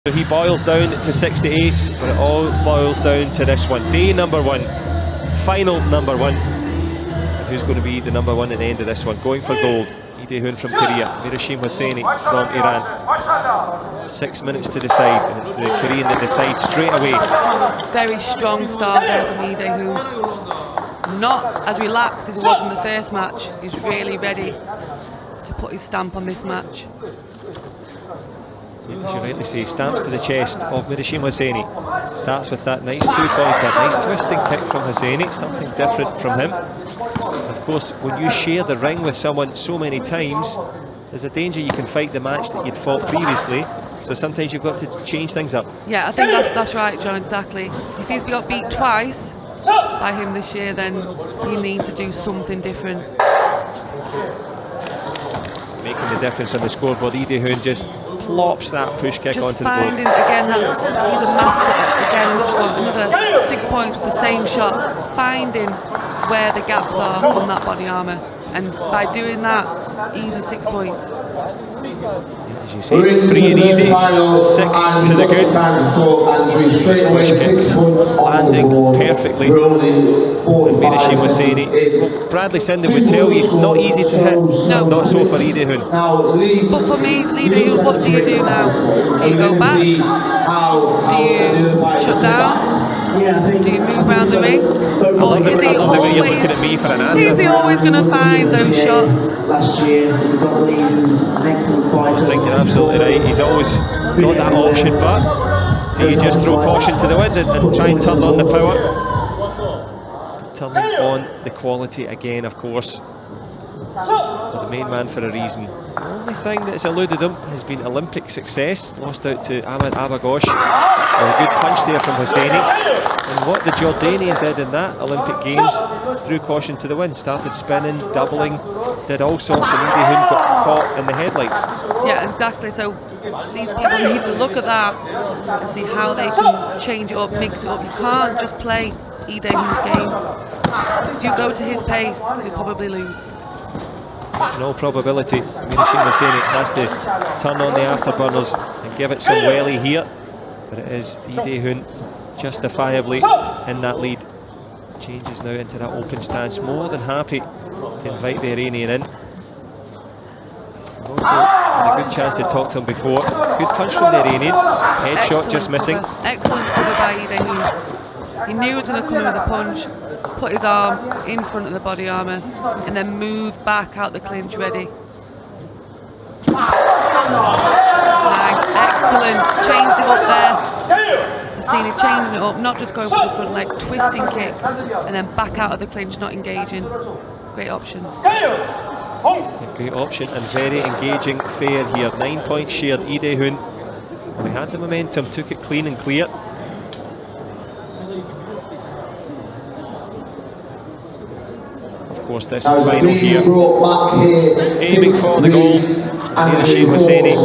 He boils down to 68s, but it all boils down to this one. Day number one, final number one. And who's going to be the number one at the end of this one? Going for gold, Lee Dae-hoon from Korea, Mirashim Hosseini from Iran. 6 minutes to decide, and it's the Korean that decides straight away. Very strong start there from Lee Dae-hoon. Not as relaxed as he was in the first match. He's really ready to put his stamp on this match. As you rightly say, stamps to the chest of Mirashim Hosseini. Starts with that nice two-pointer, nice twisting kick from Hosseini, something different from him. Of course, when you share the ring with someone so many times, there's a danger you can fight the match that you'd fought previously, so sometimes you've got to change things up. Yeah, I think that's right, John, exactly. If he's got beat twice by him this year, then he needs to do something different. Making the difference on the scoreboard, Lee Dae-hoon just plops that push kick just onto the board. Again, he's a master. Again, another 6 points with the same shot, finding where the gaps are on that body armour, and by doing that, easy 6 points. As you say, free and easy, 6 to the good. Push kicks landing perfectly. Mirashim Hosseini. Well, Bradley Sinden would tell you, not easy to hit. No. Not so for Lee Dae-hoon. But for me, Lee Dae-hoon, what do you do now? Do you go back? Do you shut down? Do you move around the ring? Or is he always, you're looking at me for an answer. Is he always going to find those shots? Last year, we've got Lee who's an excellent fighter. I think you're absolutely right. He's always got that option, but do you just throw caution to the wind and try and turn on the power? Turning on the quality again, of course. Well, the main man for a reason. The only thing that's eluded him has been Olympic success. Lost out to Ahmed Abagosh. A good punch there from Hosseini. And what the Jordanian did in that Olympic Games, threw caution to the wind. Started spinning, doubling, did all sorts, and Lee Dae-hoon got caught in the headlights. Yeah, exactly. So these people need to look at that and see how they can change it up, mix it up. You can't just play Lee Dae-hoon's game. If you go to his pace, you'll probably lose. In all probability, Mirashim Hosseini has to turn on the afterburners and give it some welly here. But it is Lee Dae-hoon justifiably in that lead. Changes now into that open stance. More than happy to invite the Iranian in. Also had a good chance to talk to him before. Good punch from the Iranian. Headshot just missing. Excellent cover by Lee Dae-hoon. He knew he was going to come with a punch. Put his arm in front of the body armour and then move back out the clinch ready. Nice, excellent, changed it up there. I've seen him changing it up, not just going for the front leg, twisting kick and then back out of the clinch, not engaging. Great option. A great option and very engaging fair here. 9 points shared, Lee Dae-hoon. Well, he had the momentum, took it clean and clear. Of course, this final here, aiming for the gold. Mirashim Hosseini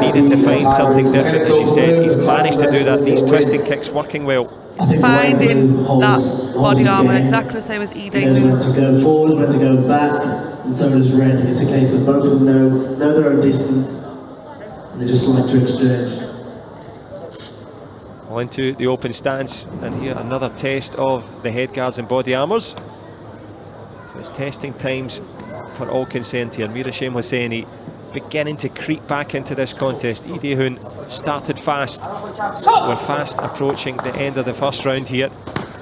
needed to find something different, as you said. He's managed to do that. These twisting kicks working well. Finding that body armour exactly the same as Lee Dae-hoon. When to go forward, when to go back, and so does Red. It's a case of both of them know their own distance, and they just like to exchange. Well, into the open stance, and here another test of the head guards and body armours. So it's testing times for all concerned here. Mirashim Hosseini beginning to creep back into this contest. Lee Dae-hoon started fast. We're fast approaching the end of the first round here.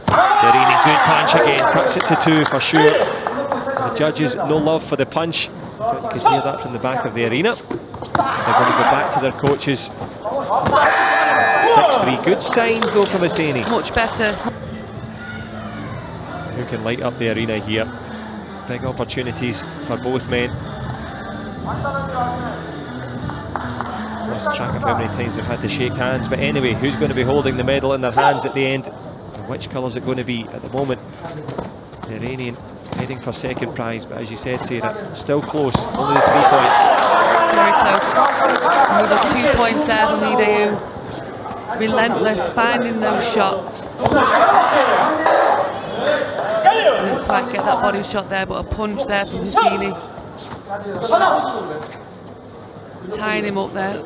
The Iranian good punch again, cuts it to 2 for sure. The judges, no love for the punch. I thought you could hear that from the back of the arena. They're going to go back to their coaches. 6-3, good signs though from Hosseini. Much better. Who can light up the arena here? Big opportunities for both men. Lost track of how many times they've had to shake hands, but anyway, who's going to be holding the medal in their hands at the end? And which colour is it going to be at the moment? The Iranian heading for second prize, but as you said, Sarah, still close, only 3 points. Very close. Another 2 points there from Lee Dae-hoon. Relentless, finding those shots. Didn't quite get that body shot there, but a punch there from Hosseini. tying him up there.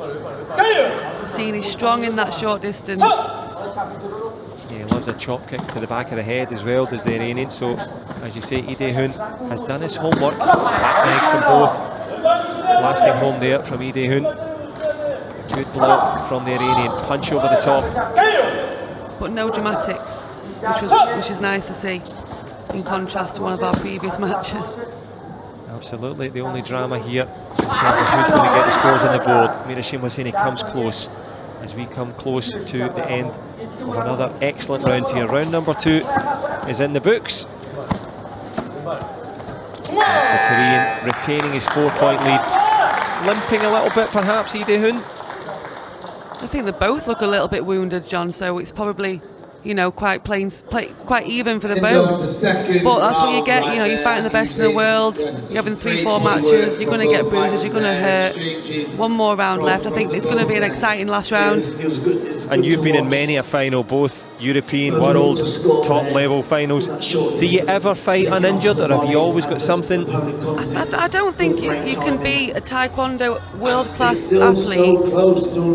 Seeing he's strong in that short distance. Yeah, he loves a chop kick to the back of the head as well, does the Iranian. So, as you say, Lee Dae-hoon has done his homework. Back leg from both. Lasting home there from Lee Dae-hoon. Good block from the Iranian. Punch over the top. But no dramatics, which is nice to see, in contrast to one of our previous matches. Absolutely, the only drama here in terms of who's going to get the scores on the board. Mirashim Hosseini comes close as we come close to the end of another excellent round here. Round number 2 is in the books. That's the Korean retaining his 4-point lead. Limping a little bit perhaps, Lee Dae-hoon. I think they both look a little bit wounded, John, so it's probably, you know, quite quite even for the both. But that's what you get, you know, you're fighting the best in the world, you're having 3-4 matches, you're going to get bruises, you're going to hurt. One more round left. I think it's going to be an exciting last round. And you've been in many a final, both European, world, top level finals. Do you ever fight uninjured, or have you always got something? I don't think you can be a Taekwondo world-class athlete,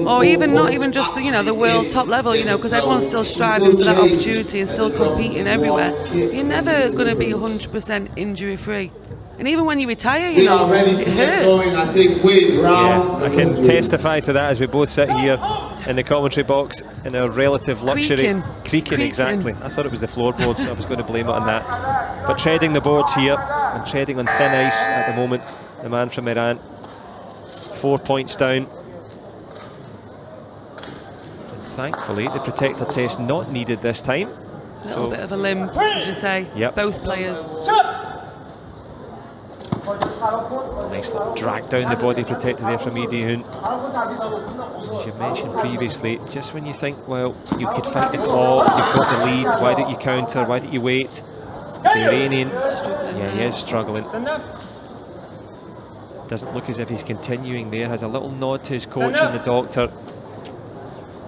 or even not even just the, you know, the world top level, you know, because everyone's still striving for that opportunity and still competing everywhere. You're never going to be 100% injury-free. And even when you retire, you know, it hurts. Yeah, I can testify to that as we both sit here in the commentary box in our relative luxury. Creaking, exactly. I thought it was the floorboards, so I was going to blame it on that. But treading the boards here and treading on thin ice at the moment, the man from Iran. 4 points down. And thankfully, the protector test not needed this time. A little bit of a limp, as you say, both players. Nice little drag down the body protector there from Lee Dae-hoon. As you mentioned previously, just when you think, well, you could fight the claw, you've got the lead, why don't you counter, why don't you wait? The Iranian, he is struggling. Doesn't look as if he's continuing there, has a little nod to his coach and the doctor.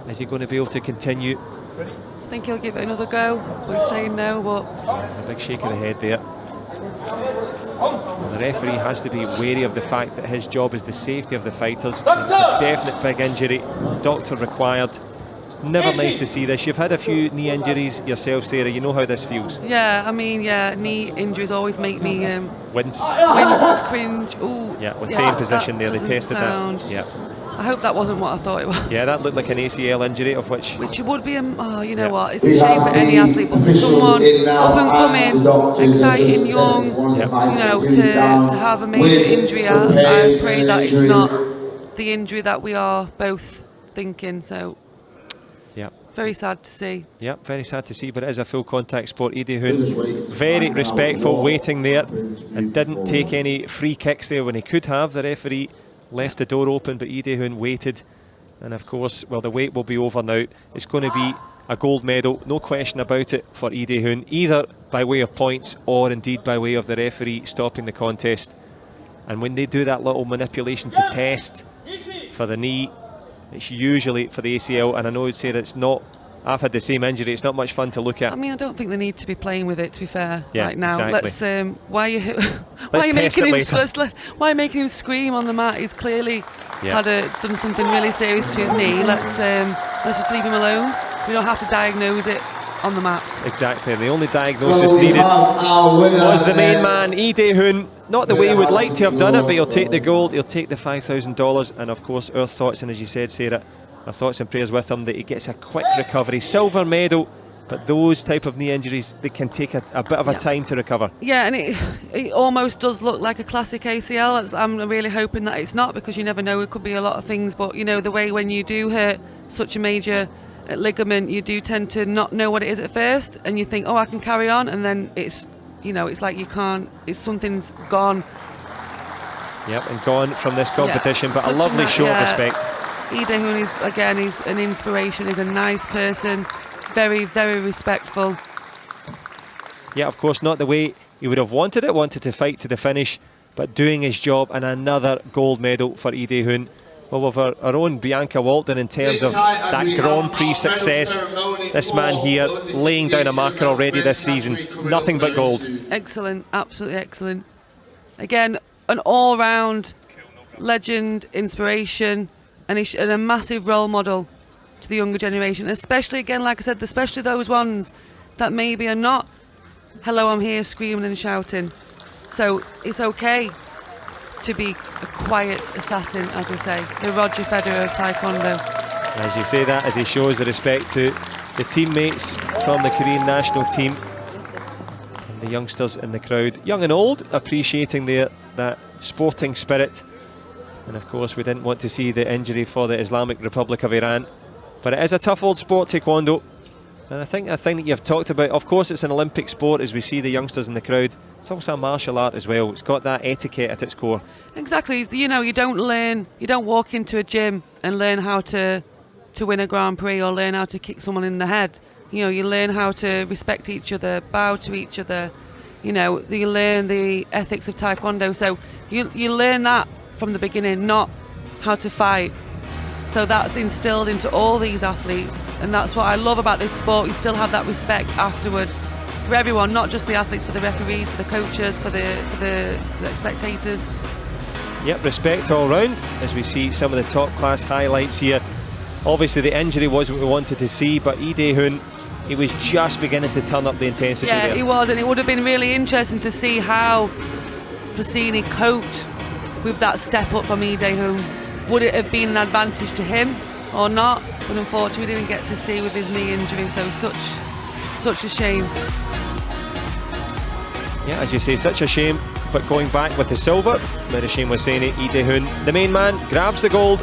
Is he going to be able to continue? I think he'll give it another go. We're saying no, but... There's a big shake of the head there. Well, the referee has to be wary of the fact that his job is the safety of the fighters. It's a definite big injury, doctor required. Never nice to see this. You've had a few knee injuries yourself, Sarah, you know how this feels. Yeah, I mean, yeah, knee injuries always make me wince, cringe. Ooh, yeah, well, same position there, they tested that. Yeah. I hope that wasn't what I thought it was. Yeah, that looked like an ACL injury, of which would be you know what, it's a shame for any athlete, but for someone up and coming, exciting, young, you know, to have a major injury, I pray that it's not the injury that we are both thinking, so very sad to see. Yeah, very sad to see, but it is a full contact sport. Lee Dae-hoon, very respectful, waiting there, and didn't take any free kicks there when he could have. The referee left the door open, but Lee Dae-hoon waited, and of course, well, the wait will be over now. It's going to be a gold medal, no question about it, for Lee Dae-hoon, either by way of points or indeed by way of the referee stopping the contest. And when they do that little manipulation to test for the knee, it's usually for the ACL, and I know you'd say that it's not. I've had the same injury, it's not much fun to look at. I mean, I don't think they need to be playing with it, to be fair, right now. Exactly. Let's, why are you making him scream on the mat? He's clearly done something really serious to his knee. Let's just leave him alone. We don't have to diagnose it on the mat. Exactly, the only diagnosis needed was the main man, Lee Dae-hoon. Not the way he would like to have done it, but he'll take the gold, he'll take the $5,000, and of course our thoughts, and as you said, Sarah, our thoughts and prayers with him that he gets a quick recovery. Silver medal, but those type of knee injuries, they can take a bit of a time to recover. Yeah, and it almost does look like a classic ACL. I'm really hoping that it's not, because you never know, it could be a lot of things, but you know, the way when you do hurt such a major ligament, you do tend to not know what it is at first, and you think, oh, I can carry on, and then it's, you know, it's like you can't, something's gone. Yep, and gone from this competition, but a lovely show of respect. Lee Dae-hoon is, again, he's an inspiration, he's a nice person, very, very respectful. Yeah, of course, not the way he would have wanted it, wanted to fight to the finish, but doing his job, and another gold medal for Lee Dae-hoon. Well, with our own Bianca Walton in terms of that Grand Prix success, this man here laying down a marker already this season. Nothing but gold. Excellent, absolutely excellent. Again, an all-round legend, inspiration, and a massive role model to the younger generation, especially, again, like I said, especially those ones that maybe are not, hello, I'm here, screaming and shouting. So it's okay to be a quiet assassin, as they say, the Roger Federer of Taekwondo. As you say that, as he shows the respect to the teammates from the Korean national team, and the youngsters in the crowd, young and old, appreciating that sporting spirit. And of course, we didn't want to see the injury for the Islamic Republic of Iran. But it is a tough old sport, Taekwondo. And I think a thing that you've talked about, of course it's an Olympic sport as we see the youngsters in the crowd. It's also a martial art as well. It's got that etiquette at its core. Exactly. You know, you don't walk into a gym and learn how to win a Grand Prix or learn how to kick someone in the head. You know, you learn how to respect each other, bow to each other. You know, you learn the ethics of Taekwondo. So you learn that from the beginning, not how to fight. So that's instilled into all these athletes, and that's what I love about this sport. You still have that respect afterwards for everyone, not just the athletes, for the referees, for the coaches, for the spectators. Yep, respect all round as we see some of the top class highlights here. Obviously the injury wasn't what we wanted to see, but Lee Dae-hoon, he was just beginning to turn up the intensity there. Yeah, he was, and it would have been really interesting to see how Fossini coped with that step up from Lee Dae-hoon. Would it have been an advantage to him or not? But unfortunately we didn't get to see with his knee injury, so such a shame. Yeah, as you say, such a shame, but going back with the silver, Mirashim Hosseini, Lee Dae-hoon, the main man, grabs the gold.